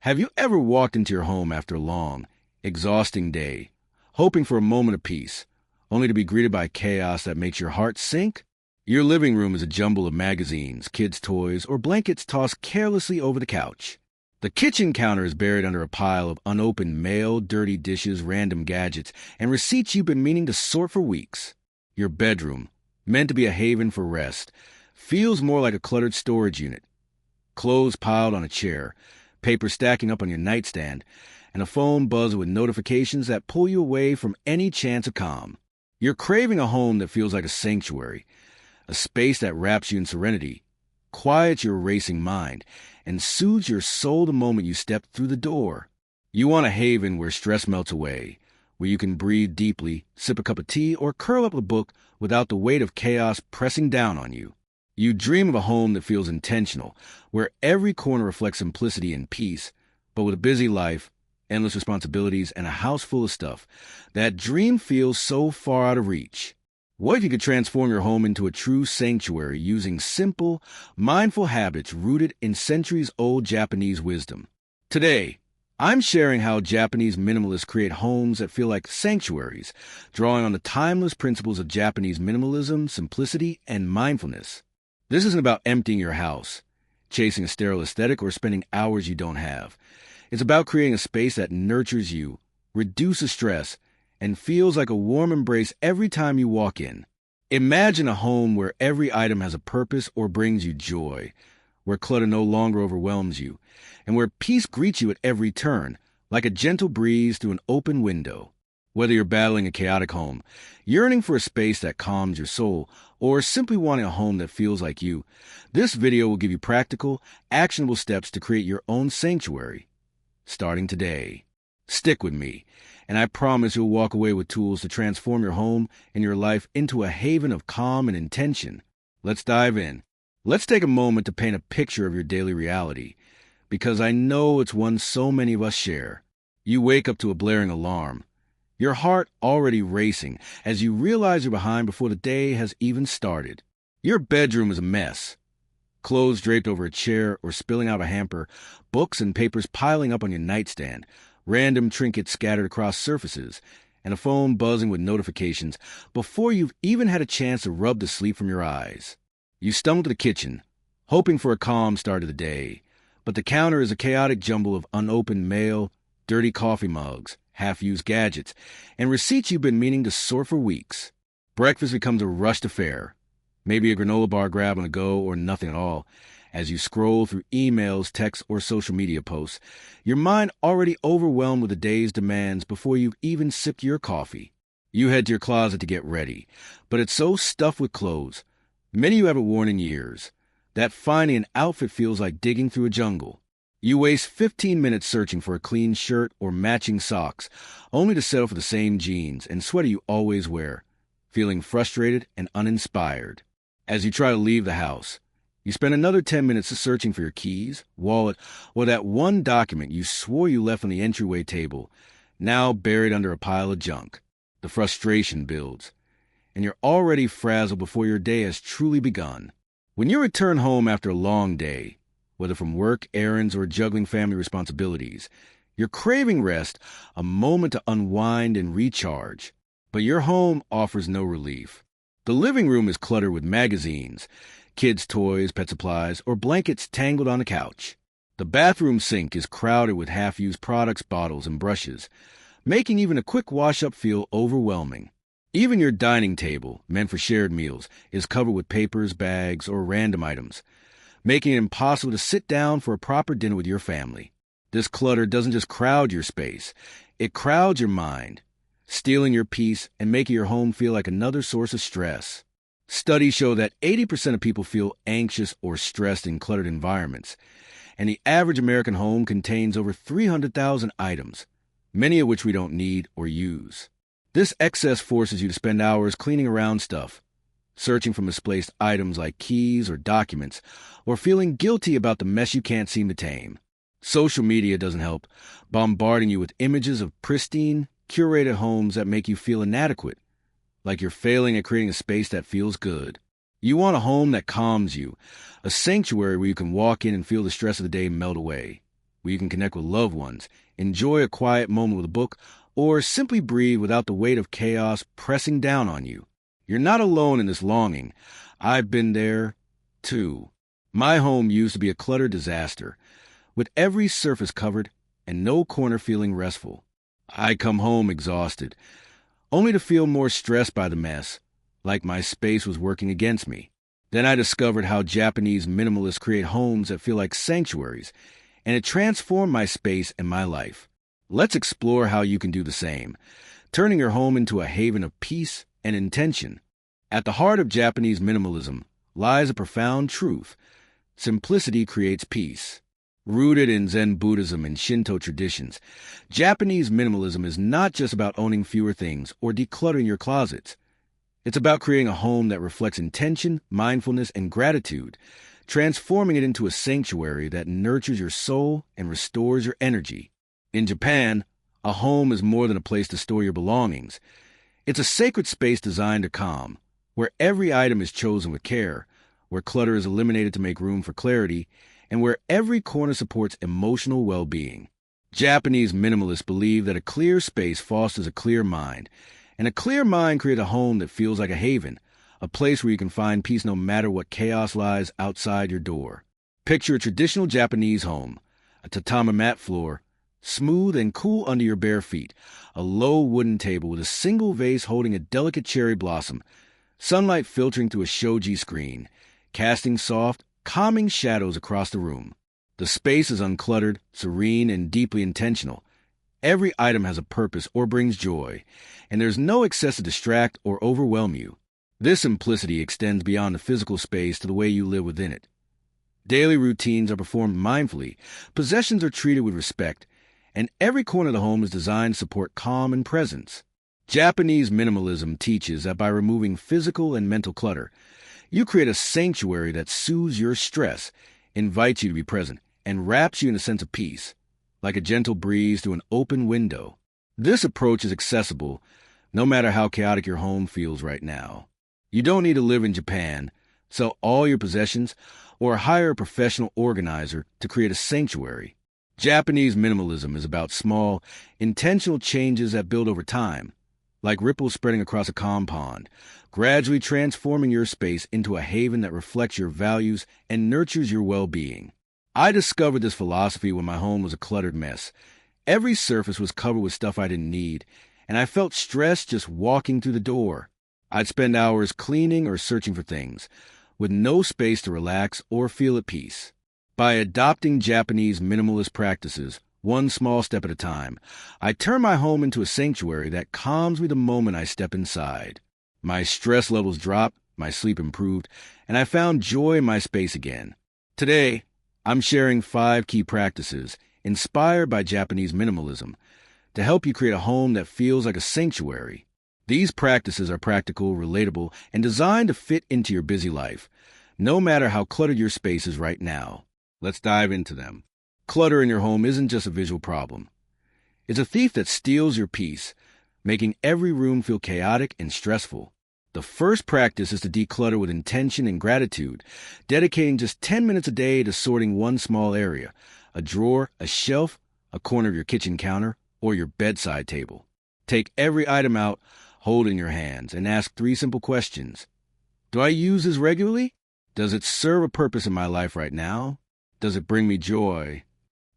Have you ever walked into your home after a long, exhausting day, hoping for a moment of peace, only to be greeted by chaos that makes your heart sink? Your living room is a jumble of magazines, kids' toys, or blankets tossed carelessly over the couch. The kitchen counter is buried under a pile of unopened mail, dirty dishes, random gadgets, and receipts you've been meaning to sort for weeks. Your bedroom, meant to be a haven for rest, feels more like a cluttered storage unit. Clothes piled on a chair, paper stacking up on your nightstand, and a phone buzzing with notifications that pull you away from any chance of calm. You're craving a home that feels like a sanctuary, a space that wraps you in serenity, quiets your racing mind, and soothes your soul the moment you step through the door. You want a haven where stress melts away, where you can breathe deeply, sip a cup of tea, or curl up a book without the weight of chaos pressing down on you. You dream of a home that feels intentional, where every corner reflects simplicity and peace, but with a busy life, endless responsibilities, and a house full of stuff, that dream feels so far out of reach. What if you could transform your home into a true sanctuary using simple, mindful habits rooted in centuries-old Japanese wisdom? Today, I'm sharing how Japanese minimalists create homes that feel like sanctuaries, drawing on the timeless principles of Japanese minimalism, simplicity, and mindfulness. This isn't about emptying your house, chasing a sterile aesthetic, or spending hours you don't have. It's about creating a space that nurtures you, reduces stress, and feels like a warm embrace every time you walk in. Imagine a home where every item has a purpose or brings you joy, where clutter no longer overwhelms you, and where peace greets you at every turn, like a gentle breeze through an open window. Whether you're battling a chaotic home, yearning for a space that calms your soul, or simply wanting a home that feels like you, this video will give you practical, actionable steps to create your own sanctuary, starting today. Stick with me, and I promise you'll walk away with tools to transform your home and your life into a haven of calm and intention. Let's dive in. Let's take a moment to paint a picture of your daily reality, because I know it's one so many of us share. You wake up to a blaring alarm, your heart already racing as you realize you're behind before the day has even started. Your bedroom is a mess. Clothes draped over a chair or spilling out of a hamper, books and papers piling up on your nightstand, random trinkets scattered across surfaces, and a phone buzzing with notifications before you've even had a chance to rub the sleep from your eyes. You stumble to the kitchen, hoping for a calm start to the day, but the counter is a chaotic jumble of unopened mail, dirty coffee mugs, half-used gadgets, and receipts you've been meaning to sort for weeks. Breakfast becomes a rushed affair, maybe a granola bar grab on the go or nothing at all. As you scroll through emails, texts, or social media posts, your mind already overwhelmed with the day's demands before you've even sipped your coffee. You head to your closet to get ready, but it's so stuffed with clothes, many you haven't worn in years, that finding an outfit feels like digging through a jungle. You waste 15 minutes searching for a clean shirt or matching socks, only to settle for the same jeans and sweater you always wear, feeling frustrated and uninspired. As you try to leave the house, you spend another 10 minutes searching for your keys, wallet, or that one document you swore you left on the entryway table, now buried under a pile of junk. The frustration builds, and you're already frazzled before your day has truly begun. When you return home after a long day, whether from work, errands, or juggling family responsibilities, you're craving rest, a moment to unwind and recharge. But your home offers no relief. The living room is cluttered with magazines, kids' toys, pet supplies, or blankets tangled on the couch. The bathroom sink is crowded with half-used products, bottles, and brushes, making even a quick wash-up feel overwhelming. Even your dining table, meant for shared meals, is covered with papers, bags, or random items, making it impossible to sit down for a proper dinner with your family. This clutter doesn't just crowd your space, it crowds your mind, stealing your peace and making your home feel like another source of stress. Studies show that 80% of people feel anxious or stressed in cluttered environments, and the average American home contains over 300,000 items, many of which we don't need or use. This excess forces you to spend hours cleaning around stuff, searching for misplaced items like keys or documents, or feeling guilty about the mess you can't seem to tame. Social media doesn't help, bombarding you with images of pristine, curated homes that make you feel inadequate, like you're failing at creating a space that feels good. You want a home that calms you, a sanctuary where you can walk in and feel the stress of the day melt away. where you can connect with loved ones, enjoy a quiet moment with a book, or simply breathe without the weight of chaos pressing down on you. You're not alone in this longing. I've been there, too. My home used to be a cluttered disaster, with every surface covered and no corner feeling restful. I come home exhausted, only to feel more stressed by the mess, like my space was working against me. Then I discovered how Japanese minimalists create homes that feel like sanctuaries, and it transformed my space and my life. Let's explore how you can do the same, turning your home into a haven of peace and intention. At the heart of Japanese minimalism lies a profound truth: simplicity creates peace. Rooted in Zen Buddhism and Shinto traditions, Japanese minimalism is not just about owning fewer things or decluttering your closets. It's about creating a home that reflects intention, mindfulness, and gratitude, transforming it into a sanctuary that nurtures your soul and restores your energy. In Japan, a home is more than a place to store your belongings. It's a sacred space designed to calm, where every item is chosen with care, where clutter is eliminated to make room for clarity, and where every corner supports emotional well-being. Japanese minimalists believe that a clear space fosters a clear mind, and a clear mind creates a home that feels like a haven, a place where you can find peace no matter what chaos lies outside your door. Picture a traditional Japanese home: a tatami mat floor, smooth and cool under your bare feet, a low wooden table with a single vase holding a delicate cherry blossom, sunlight filtering through a shoji screen, casting soft, calming shadows across the room. The space is uncluttered, serene, and deeply intentional. Every item has a purpose or brings joy, and there's no excess to distract or overwhelm you. This simplicity extends beyond the physical space to the way you live within it. Daily routines are performed mindfully, possessions are treated with respect, and every corner of the home is designed to support calm and presence. Japanese minimalism teaches that by removing physical and mental clutter, you create a sanctuary that soothes your stress, invites you to be present, and wraps you in a sense of peace, like a gentle breeze through an open window. This approach is accessible, no matter how chaotic your home feels right now. You don't need to live in Japan, sell all your possessions, or hire a professional organizer to create a sanctuary. Japanese minimalism is about small, intentional changes that build over time, like ripples spreading across a calm pond, gradually transforming your space into a haven that reflects your values and nurtures your well-being. I discovered this philosophy when my home was a cluttered mess. Every surface was covered with stuff I didn't need, and I felt stressed just walking through the door. I'd spend hours cleaning or searching for things, with no space to relax or feel at peace. By adopting Japanese minimalist practices, one small step at a time, I turn my home into a sanctuary that calms me the moment I step inside. My stress levels dropped, my sleep improved, and I found joy in my space again. Today, I'm sharing 5 key practices inspired by Japanese minimalism to help you create a home that feels like a sanctuary. These practices are practical, relatable, and designed to fit into your busy life, no matter how cluttered your space is right now. Let's dive into them. Clutter in your home isn't just a visual problem. It's a thief that steals your peace, making every room feel chaotic and stressful. The first practice is to declutter with intention and gratitude, dedicating just 10 minutes a day to sorting one small area: a drawer, a shelf, a corner of your kitchen counter, or your bedside table. Take every item out, hold it in your hands, and ask 3 simple questions. Do I use this regularly? Does it serve a purpose in my life right now? Does it bring me joy?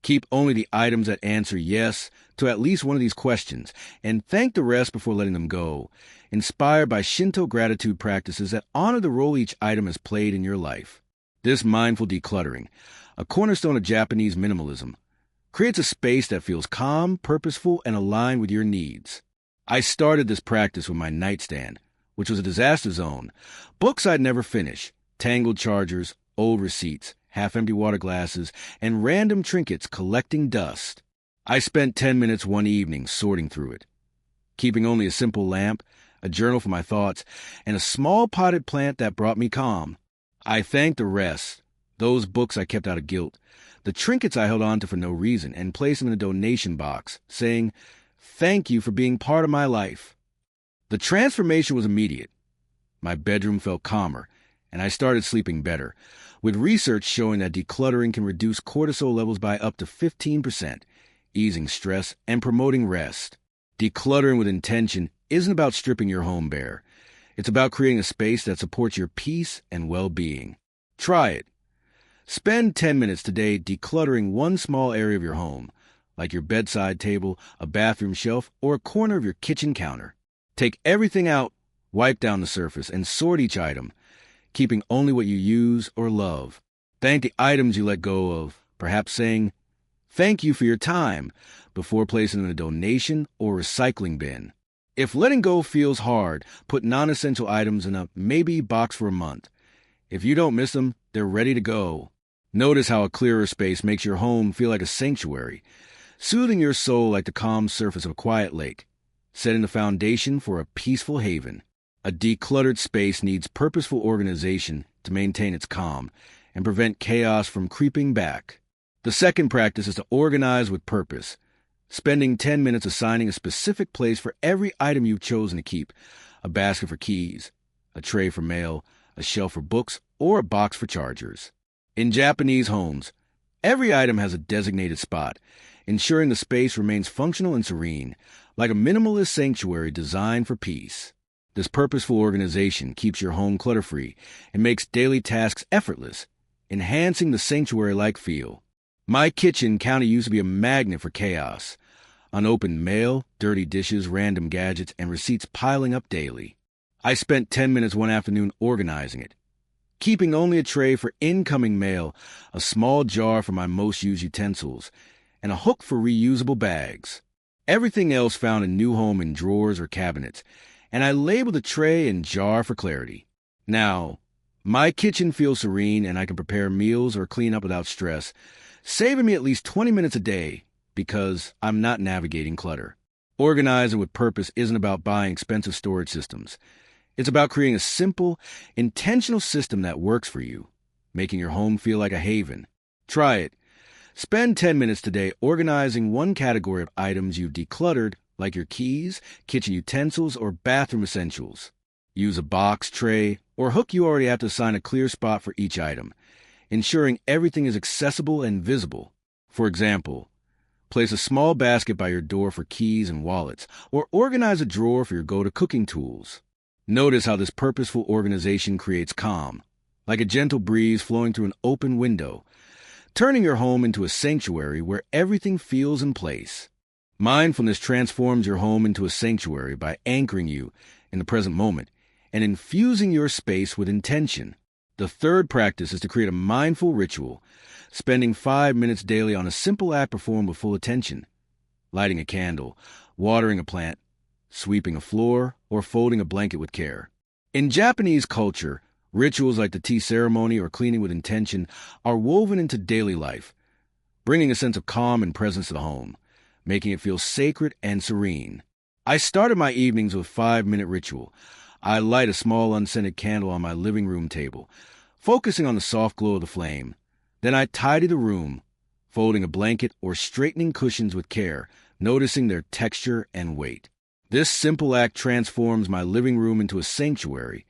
Keep only the items that answer yes to at least one of these questions, and thank the rest before letting them go, inspired by Shinto gratitude practices that honor the role each item has played in your life. This mindful decluttering, a cornerstone of Japanese minimalism, creates a space that feels calm, purposeful, and aligned with your needs. I started this practice with my nightstand, which was a disaster zone: books I'd never finish, tangled chargers, old receipts, half-empty water glasses, and random trinkets collecting dust. I spent 10 minutes one evening sorting through it, keeping only a simple lamp, a journal for my thoughts, and a small potted plant that brought me calm. I thanked the rest, those books I kept out of guilt, the trinkets I held on to for no reason, and placed them in a donation box, saying, "Thank you for being part of my life." The transformation was immediate. My bedroom felt calmer, and I started sleeping better, with research showing that decluttering can reduce cortisol levels by up to 15%, easing stress and promoting rest. Decluttering with intention isn't about stripping your home bare. It's about creating a space that supports your peace and well-being. Try it. Spend 10 minutes today decluttering one small area of your home, like your bedside table, a bathroom shelf, or a corner of your kitchen counter. Take everything out, wipe down the surface, and sort each item, keeping only what you use or love. Thank the items you let go of, perhaps saying, "Thank you for your time," before placing in a donation or recycling bin. If letting go feels hard, put non-essential items in a maybe box for a month. If you don't miss them, they're ready to go. Notice how a clearer space makes your home feel like a sanctuary, soothing your soul like the calm surface of a quiet lake, setting the foundation for a peaceful haven. A decluttered space needs purposeful organization to maintain its calm and prevent chaos from creeping back. The second practice is to organize with purpose, spending 10 minutes assigning a specific place for every item you've chosen to keep: a basket for keys, a tray for mail, a shelf for books, or a box for chargers. In Japanese homes, every item has a designated spot, ensuring the space remains functional and serene, like a minimalist sanctuary designed for peace. This purposeful organization keeps your home clutter-free and makes daily tasks effortless, enhancing the sanctuary-like feel. My kitchen counter used to be a magnet for chaos. Unopened mail, dirty dishes, random gadgets, and receipts piling up daily. I spent 10 minutes one afternoon organizing it, keeping only a tray for incoming mail, a small jar for my most used utensils, and a hook for reusable bags. Everything else found a new home in drawers or cabinets, and I labeled the tray and jar for clarity. Now, my kitchen feels serene and I can prepare meals or clean up without stress, saving me at least 20 minutes a day because I'm not navigating clutter. Organizing with purpose isn't about buying expensive storage systems. It's about creating a simple, intentional system that works for you, making your home feel like a haven. Try it. Spend 10 minutes today organizing one category of items you've decluttered, like your keys, kitchen utensils, or bathroom essentials. Use a box, tray, or hook you already have to assign a clear spot for each item, ensuring everything is accessible and visible. For example, place a small basket by your door for keys and wallets, or organize a drawer for your go-to cooking tools. Notice how this purposeful organization creates calm, like a gentle breeze flowing through an open window, turning your home into a sanctuary where everything feels in place. Mindfulness transforms your home into a sanctuary by anchoring you in the present moment and infusing your space with intention. The third practice is to create a mindful ritual, spending 5 minutes daily on a simple act performed with full attention: lighting a candle, watering a plant, sweeping a floor, or folding a blanket with care. In Japanese culture, rituals like the tea ceremony or cleaning with intention are woven into daily life, bringing a sense of calm and presence to the home, making it feel sacred and serene. I started my evenings with a 5-minute ritual. I light a small unscented candle on my living room table, focusing on the soft glow of the flame. Then I tidy the room, folding a blanket or straightening cushions with care, noticing their texture and weight. This simple act transforms my living room into a sanctuary,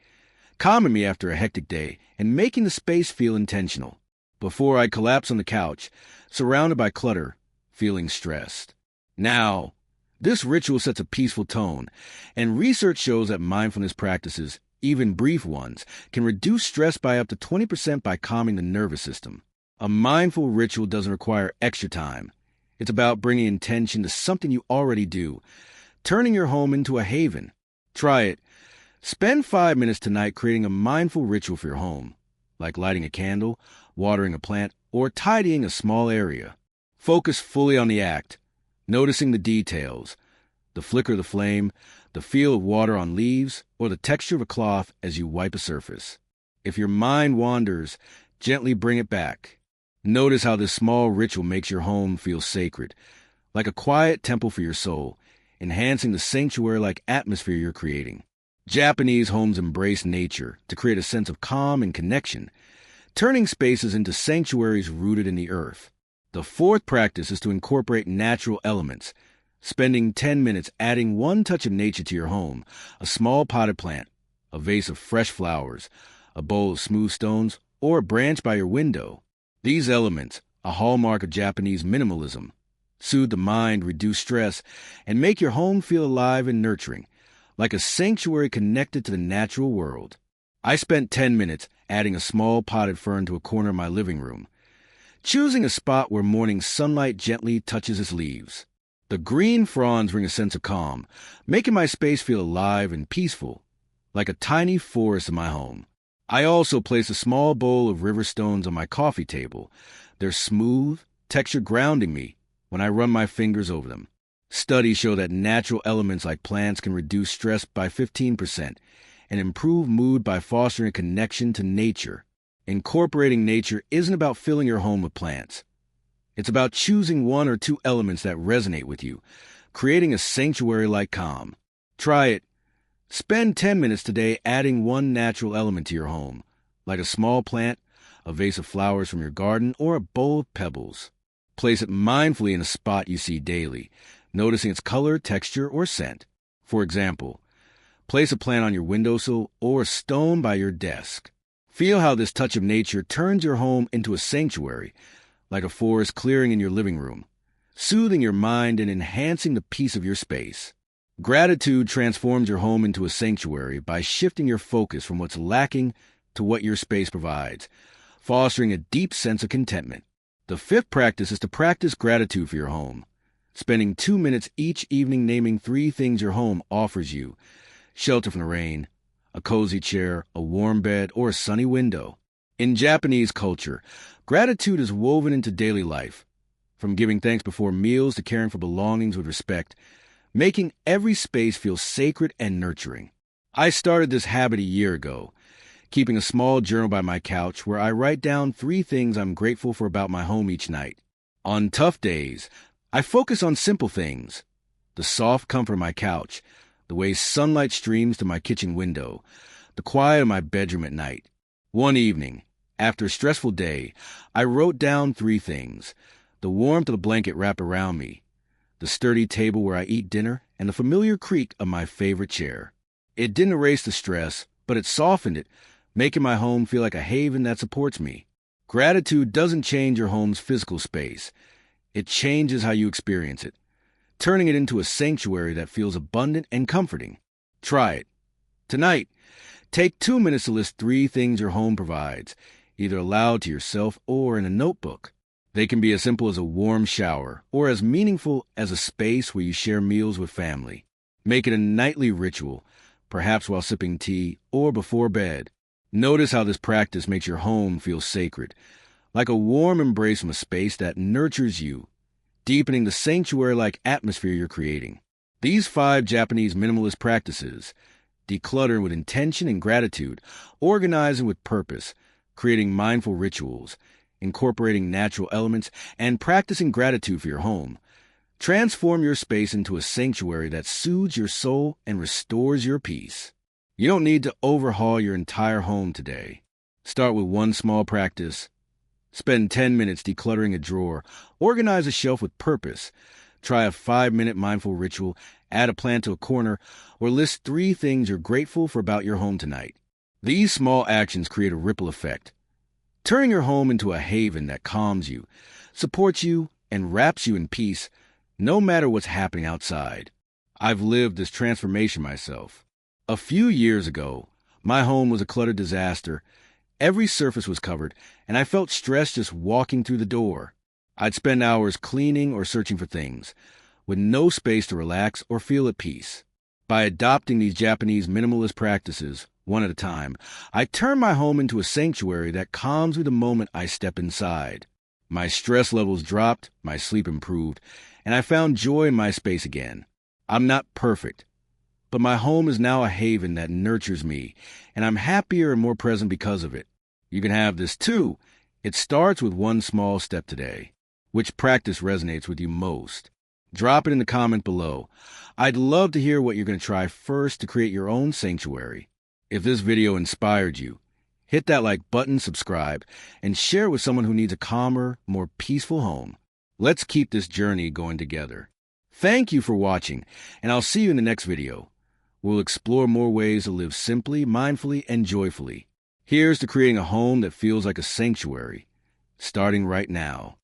calming me after a hectic day and making the space feel intentional. Before I collapse on the couch, surrounded by clutter, feeling stressed. Now, this ritual sets a peaceful tone, and research shows that mindfulness practices, even brief ones, can reduce stress by up to 20% by calming the nervous system. A mindful ritual doesn't require extra time. It's about bringing intention to something you already do, turning your home into a haven. Try it. Spend 5 minutes tonight creating a mindful ritual for your home, like lighting a candle, watering a plant, or tidying a small area. Focus fully on the act, noticing the details, the flicker of the flame, the feel of water on leaves, or the texture of a cloth as you wipe a surface. If your mind wanders, gently bring it back. Notice how this small ritual makes your home feel sacred, like a quiet temple for your soul, enhancing the sanctuary-like atmosphere you're creating. Japanese homes embrace nature to create a sense of calm and connection, turning spaces into sanctuaries rooted in the earth. The fourth practice is to incorporate natural elements, spending 10 minutes adding one touch of nature to your home: a small potted plant, a vase of fresh flowers, a bowl of smooth stones, or a branch by your window. These elements, a hallmark of Japanese minimalism, soothe the mind, reduce stress, and make your home feel alive and nurturing, like a sanctuary connected to the natural world. I spent 10 minutes adding a small potted fern to a corner of my living room, choosing a spot where morning sunlight gently touches its leaves. The green fronds bring a sense of calm, making my space feel alive and peaceful, like a tiny forest in my home. I also place a small bowl of river stones on my coffee table. Their smooth texture grounding me when I run my fingers over them. Studies show that natural elements like plants can reduce stress by 15% and improve mood by fostering a connection to nature. Incorporating nature isn't about filling your home with plants. It's about choosing one or two elements that resonate with you, creating a sanctuary-like calm. Try it. Spend 10 minutes today adding one natural element to your home, like a small plant, a vase of flowers from your garden, or a bowl of pebbles. Place it mindfully in a spot you see daily, noticing its color, texture, or scent. For example, place a plant on your windowsill or a stone by your desk. Feel how this touch of nature turns your home into a sanctuary, like a forest clearing in your living room, soothing your mind and enhancing the peace of your space. Gratitude transforms your home into a sanctuary by shifting your focus from what's lacking to what your space provides, fostering a deep sense of contentment. The fifth practice is to practice gratitude for your home, spending 2 minutes each evening naming 3 things your home offers you: shelter from the rain, a cozy chair, a warm bed, or a sunny window. In Japanese culture, gratitude is woven into daily life, from giving thanks before meals to caring for belongings with respect, making every space feel sacred and nurturing. I started this habit a year ago, keeping a small journal by my couch where I write down 3 things I'm grateful for about my home each night. On tough days, I focus on simple things: the soft comfort of my couch, the way sunlight streams to my kitchen window, the quiet of my bedroom at night. One evening, after a stressful day, I wrote down 3 things: the warmth of the blanket wrapped around me, the sturdy table where I eat dinner, and the familiar creak of my favorite chair. It didn't erase the stress, but it softened it, making my home feel like a haven that supports me. Gratitude doesn't change your home's physical space. It changes how you experience it, turning it into a sanctuary that feels abundant and comforting. Try it. Tonight, take 2 minutes to list 3 things your home provides, either aloud to yourself or in a notebook. They can be as simple as a warm shower or as meaningful as a space where you share meals with family. Make it a nightly ritual, perhaps while sipping tea or before bed. Notice how this practice makes your home feel sacred, like a warm embrace from a space that nurtures you, deepening the sanctuary-like atmosphere you're creating. These 5 Japanese minimalist practices: decluttering with intention and gratitude, organizing with purpose, creating mindful rituals, incorporating natural elements, and practicing gratitude for your home, transform your space into a sanctuary that soothes your soul and restores your peace. You don't need to overhaul your entire home today. Start with one small practice. Spend 10 minutes decluttering a drawer, organize a shelf with purpose, try a 5-minute mindful ritual, add a plant to a corner, or list 3 things you're grateful for about your home tonight. These small actions create a ripple effect, turning your home into a haven that calms you, supports you, and wraps you in peace, no matter what's happening outside. I've lived this transformation myself. A few years ago, my home was a cluttered disaster. Every surface was covered, and I felt stressed just walking through the door. I'd spend hours cleaning or searching for things, with no space to relax or feel at peace. By adopting these Japanese minimalist practices, one at a time, I turned my home into a sanctuary that calms me the moment I step inside. My stress levels dropped, my sleep improved, and I found joy in my space again. I'm not perfect, but my home is now a haven that nurtures me, and I'm happier and more present because of it. You can have this too. It starts with one small step today. Which practice resonates with you most? Drop it in the comment below. I'd love to hear what you're going to try first to create your own sanctuary. If this video inspired you, hit that like button, subscribe, and share with someone who needs a calmer, more peaceful home. Let's keep this journey going together. Thank you for watching, and I'll see you in the next video. We'll explore more ways to live simply, mindfully, and joyfully. Here's to creating a home that feels like a sanctuary, starting right now.